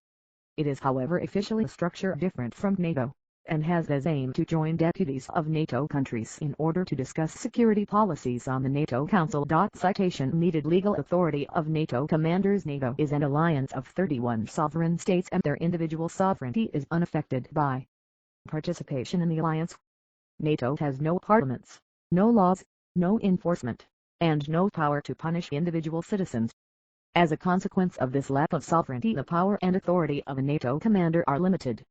It is, however, officially a structure different from NATO, and has as aim to join deputies of NATO countries in order to discuss security policies on the NATO Council. Citation needed. Legal authority of NATO commanders. NATO is an alliance of 31 sovereign states and their individual sovereignty is unaffected by participation in the alliance. NATO has no parliaments, no laws, no enforcement, and no power to punish individual citizens. As a consequence of this lack of sovereignty, the power and authority of a NATO commander are limited.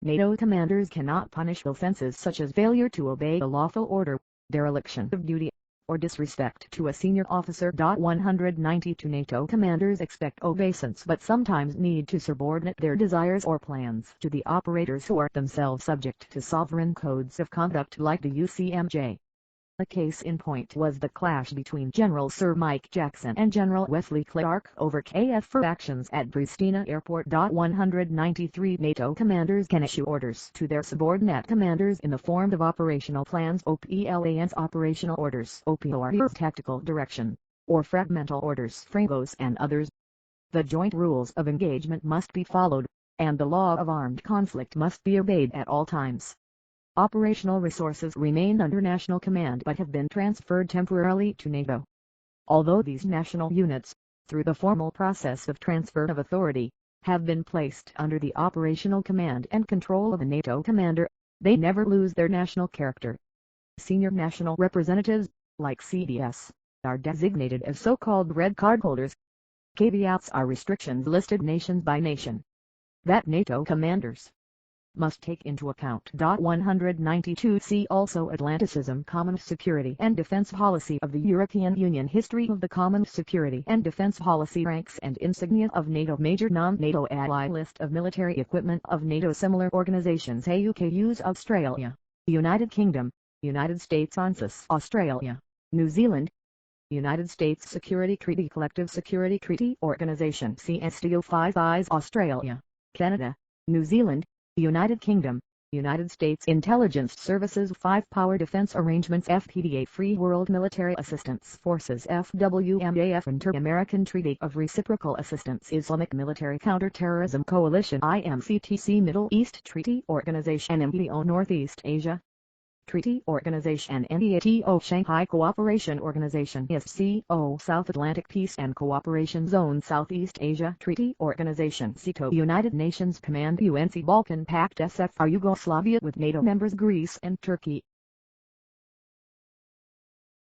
NATO commanders cannot punish offenses such as failure to obey a lawful order, dereliction of duty, or disrespect to a senior officer. 192 NATO commanders expect obeisance but sometimes need to subordinate their desires or plans to the operators who are themselves subject to sovereign codes of conduct like the UCMJ. A case in point was the clash between General Sir Mike Jackson and General Wesley Clark over KF for actions at Pristina Airport. 193 NATO commanders can issue orders to their subordinate commanders in the form of operational plans, OPLANs, operational orders, OPOR, tactical direction, or fragmental orders, FRAGOs, and others. The joint rules of engagement must be followed, and the law of armed conflict must be obeyed at all times. Operational resources remain under national command but have been transferred temporarily to NATO. Although these national units, through the formal process of transfer of authority, have been placed under the operational command and control of a NATO commander, they never lose their national character. Senior national representatives, like CDS, are designated as so-called red card holders. Caveats are restrictions listed nation by nation that NATO commanders must take into account. 192 See also Atlanticism, Common Security and Defense Policy of the European Union, History of the Common Security and Defense Policy, Ranks and Insignia of NATO, Major non-NATO ally, List of military equipment of NATO, similar organizations, AUKUs, Australia, United Kingdom, United States Census, Australia, New Zealand, United States Security Treaty, Collective Security Treaty Organization, CSTO, Five Eyes, Australia, Canada, New Zealand, United Kingdom, United States Intelligence Services, Five Power Defense Arrangements, FPDA, Free World Military Assistance Forces, FWMAF, Inter-American Treaty of Reciprocal Assistance, Islamic Military Counter-Terrorism Coalition, IMCTC, Middle East Treaty Organization, MBO, Northeast Asia Treaty Organization, NDATO, Shanghai Cooperation Organization, SCO, South Atlantic Peace and Cooperation Zone, Southeast Asia Treaty Organization, CETO, United Nations Command, UNC, Balkan Pact, SFR, Yugoslavia with NATO members Greece and Turkey.